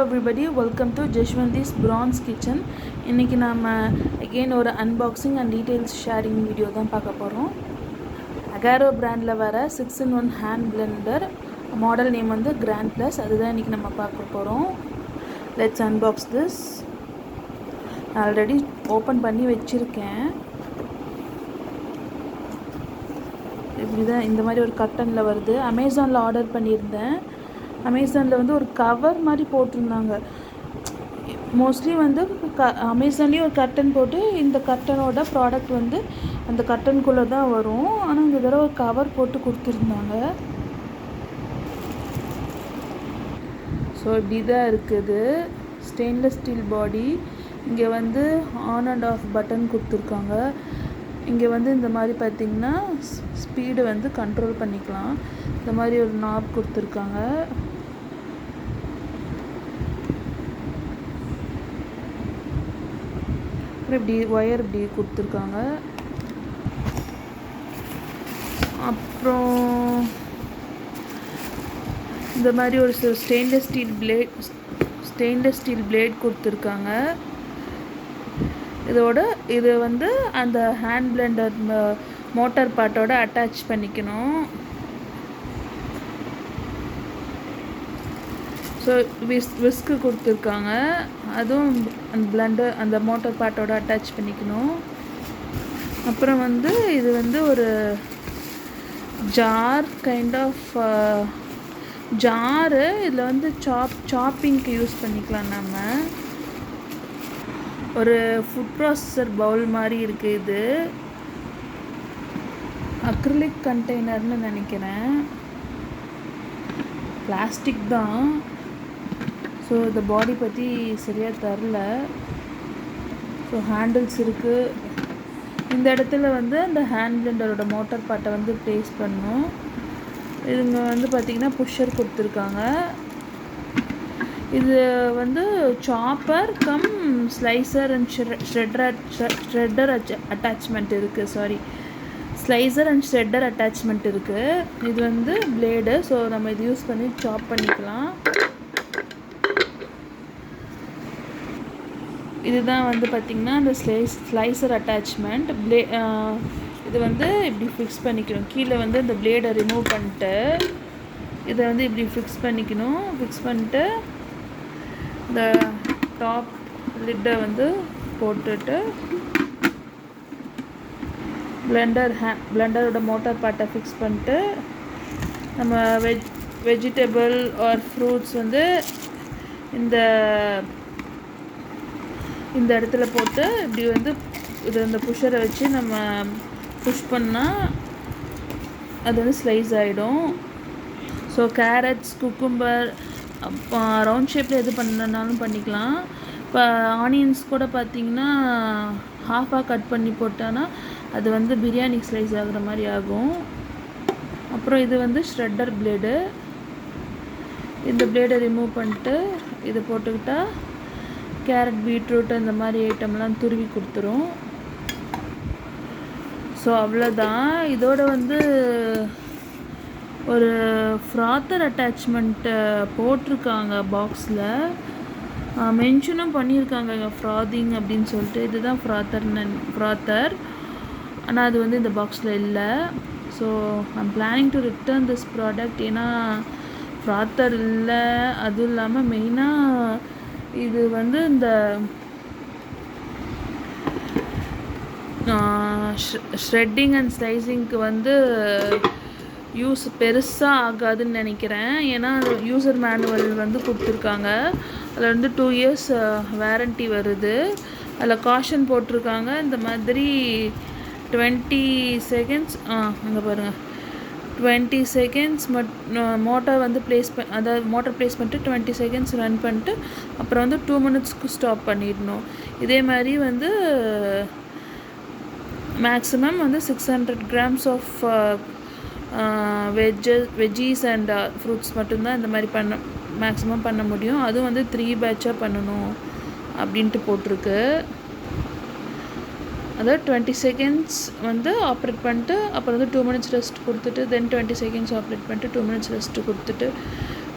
everybody, welcome to Jeshwanti's Bronze Kitchen. இன்னைக்கு நாம again ஒரு unboxing and details sharing video தான் பார்க்க போறோம். Agaro brandல வர 6-in-1 hand blender model name வந்து Grand Plus. அதுதான் இன்னைக்கு நம்ம பார்க்க போறோம். Let's unbox this. Already open பண்ணி வச்சிருக்கேன். இப்படிதான் இந்த மாதிரி ஒரு கர்ட்டன்ல வருது. அமேசான்ல ஆர்டர் பண்ணியிருந்தேன். அமேசானில் வந்து ஒரு கவர் மாதிரி போட்டிருந்தாங்க. மோஸ்ட்லி வந்து அமேசான்லேயும் ஒரு கர்ட்டன் போட்டு இந்த கர்ட்டனோட ப்ராடக்ட் வந்து அந்த கர்ட்டனுக்குள்ளே தான் வரும். ஆனால் இந்த தடவை ஒரு கவர் போட்டு கொடுத்துருந்தாங்க. ஸோ இப்படி தான் இருக்குது. ஸ்டெயின்லெஸ் ஸ்டீல் பாடி. இங்கே வந்து ஆன் அண்ட் ஆஃப் பட்டன் கொடுத்துருக்காங்க. இங்கே வந்து இந்த மாதிரி பார்த்திங்கன்னா ஸ்பீடு வந்து கண்ட்ரோல் பண்ணிக்கலாம். இந்த மாதிரி ஒரு நாப் கொடுத்துருக்காங்க. இப்படி ஒயர் இப்படி கொடுத்துருக்காங்க. அப்புறம் இந்த மாதிரி ஒரு ஸ்டெயின்லெஸ் ஸ்டீல் பிளேட் கொடுத்துருக்காங்க. இது வந்து அந்த ஹேண்ட் பிளெண்டர் மோட்டார் பார்ட்டோட அட்டாச் பண்ணிக்கணும். ஸோ விஸ்க்கு கொடுத்துருக்காங்க. அதுவும் அந்த பிளெண்டர் அந்த மோட்டார் பார்ட்டோட அட்டாச் பண்ணிக்கணும். அப்புறம் வந்து இது வந்து ஒரு ஜார் கைண்ட் ஆஃப் ஜாரு. இதில் வந்து சாப்பிங்க்கு யூஸ் பண்ணிக்கலாம். நம்ம ஒரு ஃபுட் ப்ராசஸர் பவுல் மாதிரி இருக்குது. இது அக்ரிலிக் கண்டெய்னர்னு நினைக்கிறேன். பிளாஸ்டிக் தான். ஸோ இந்த பாடி பற்றி சரியாக தரல. ஸோ ஹேண்டில்ஸ் இருக்குது. இந்த இடத்துல வந்து அந்த ஹேண்ட் பிளெண்டரோட மோட்டார் பார்ட்டை வந்து ப்ளேஸ் பண்ணணும். இதுங்க வந்து பார்த்திங்கன்னா புஷ்ஷர் கொடுத்துருக்காங்க. இது வந்து chopper come slicer and shredder attachment இருக்குது. ஸ்லைசர் அண்ட் ஷ்ரெட்டர் அட்டாச்மெண்ட் இருக்குது. இது வந்து பிளேடு. ஸோ நம்ம இது யூஸ் பண்ணி சாப் பண்ணிக்கலாம். இதுதான் வந்து பார்த்திங்கன்னா அந்த ஸ்லைசர் அட்டாச்மெண்ட். இது வந்து இப்படி ஃபிக்ஸ் பண்ணிக்கணும். கீழே வந்து இந்த பிளேடை ரிமூவ் பண்ணிட்டு இதை வந்து இப்படி ஃபிக்ஸ் பண்ணிக்கணும். ஃபிக்ஸ் பண்ணிட்டு இந்த டாப் லிட்டை வந்து போட்டுட்டு பிளெண்டரோட மோட்டார் பார்ட்டை ஃபிக்ஸ் பண்ணிட்டு நம்ம வெஜிடபிள் ஆர் ஃப்ரூட்ஸ் வந்து இந்த இடத்துல போட்டு இப்படி வந்து இந்த புஷ்ஷரை வச்சு நம்ம புஷ் பண்ணால் அது வந்து ஸ்லைஸ் ஆகிடும். ஸோ கேரட்ஸ், குக்கும்பர், ரவுண்ட் ஷேப்பில் எது பண்ணனாலும் பண்ணிக்கலாம். இப்போ ஆனியன்ஸ் கூட பார்த்திங்கன்னா ஹாஃபாக கட் பண்ணி போட்டோன்னா அது வந்து பிரியாணி ஸ்லைஸ் ஆகுற மாதிரி ஆகும். அப்புறம் இது வந்து ஷ்ரெட்டர் பிளேடு. இந்த பிளேடை ரிமூவ் பண்ணிட்டு இதை போட்டுக்கிட்டால் கேரட், பீட்ரூட் அந்த மாதிரி ஐட்டம்லாம் துருவி கொடுத்துரும். ஸோ அவ்வளோதான். இதோட வந்து ஒரு ஃப்ராத்தர் அட்டாச்மெண்ட்டு போட்டிருக்காங்க பாக்ஸில். மென்ஷனும் பண்ணியிருக்காங்க ஃப்ராதிங் அப்படின்னு சொல்லிட்டு. இதுதான் ஃப்ராத்தர். ஆனால் அது வந்து இந்த பாக்ஸில் இல்லை. So I'm planning to return this product. ஏன்னா ஃப்ராத்தர் இல்லை. அதுவும் இல்லாமல் மெயினாக இது வந்து இந்த ஷ்ரெட்டிங் அண்ட் ஸ்லைசிங்க்கு வந்து யூஸ் பெருசாக ஆகாதுன்னு நினைக்கிறேன். ஏன்னா யூசர் மேனுவல் வந்து கொடுத்துருக்காங்க. அதில் வந்து 2 years வாரண்ட்டி வருது. அதில் காஷன் போட்டிருக்காங்க. இந்த மாதிரி 20 seconds அங்கே பாருங்கள், 20 seconds மோட்டார் வந்து அதாவது மோட்டார் ப்ளேஸ் பண்ணிட்டு 20 seconds ரன் பண்ணிட்டு அப்புறம் வந்து 2 minutesக்கு ஸ்டாப் பண்ணிடணும். இதே மாதிரி வந்து மேக்ஸிமம் வந்து 600 grams of veggies and fruits மட்டும்தான் இந்த மாதிரி மேக்ஸிமம் பண்ண முடியும். அதுவும் வந்து 3 batch பண்ணணும் அப்படின்ட்டு போட்டிருக்கு. அதாவது 20 seconds வந்து ஆப்ரேட் பண்ணிட்டு அப்புறம் வந்து 2 minutes ரெஸ்ட் கொடுத்துட்டு தென் 20 seconds ஆப்ரேட் பண்ணிட்டு 2 minutes ரெஸ்ட்டு கொடுத்துட்டு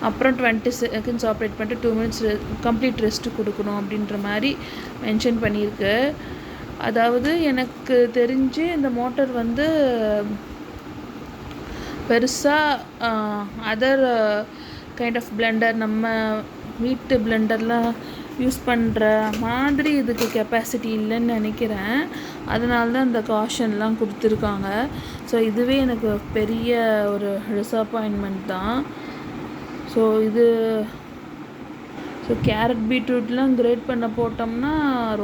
அப்புறம் 20 செகண்ட்ஸ் ஆப்ரேட் பண்ணிட்டு 2 மினிட்ஸ் கம்ப்ளீட் ரெஸ்ட்டு கொடுக்கணும் அப்படின்ற மாதிரி மென்ஷன் பண்ணியிருக்கு. அதாவது எனக்கு தெரிஞ்சு இந்த மோட்டர் வந்து பெருசாக அதர் கைண்ட் ஆஃப் பிளெண்டர் நம்ம வீட்டு பிளெண்டர்லாம் யூஸ் பண்ணுற மாதிரி இதுக்கு கெப்பாசிட்டி இல்லைன்னு நினைக்கிறேன். அதனால தான் இந்த காஷன்லாம் கொடுத்துருக்காங்க. ஸோ இதுவே எனக்கு பெரிய ஒரு டிஸப்பாயின்மெண்ட் தான். ஸோ கேரட் பீட்ரூட்லாம் கிரேட் பண்ண போட்டோம்னா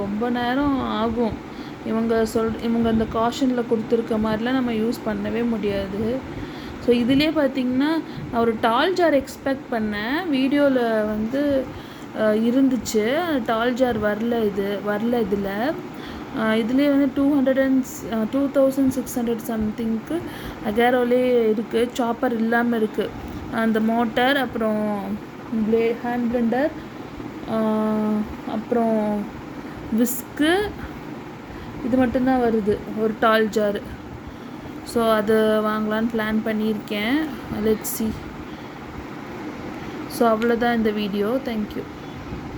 ரொம்ப நேரம் ஆகும். இவங்க அந்த காஷனில் கொடுத்துருக்க மாதிரிலாம் நம்ம யூஸ் பண்ணவே முடியாது. ஸோ இதுலேயே பார்த்திங்கன்னா நான் ஒரு டால் ஜார் எக்ஸ்பெக்ட் பண்ணேன். வீடியோவில் வந்து இருந்துச்சு, டால் ஜார் வரல இதில். இதுலேயே வந்து 2600 சம்திங்க்கு அகேரோலே இருக்குது. சாப்பர் இல்லாமல் இருக்குது. அந்த மோட்டர், அப்புறம் ஹேண்ட் பிளெண்டர், அப்புறம் விஸ்கு, இது மட்டும்தான் வருது, ஒரு டால் ஜாரு. ஸோ அது வாங்கலான்னு பிளான் பண்ணியிருக்கேன். Let's see. ஸோ அவ்வளோதான் இந்த வீடியோ. தேங்க்யூ.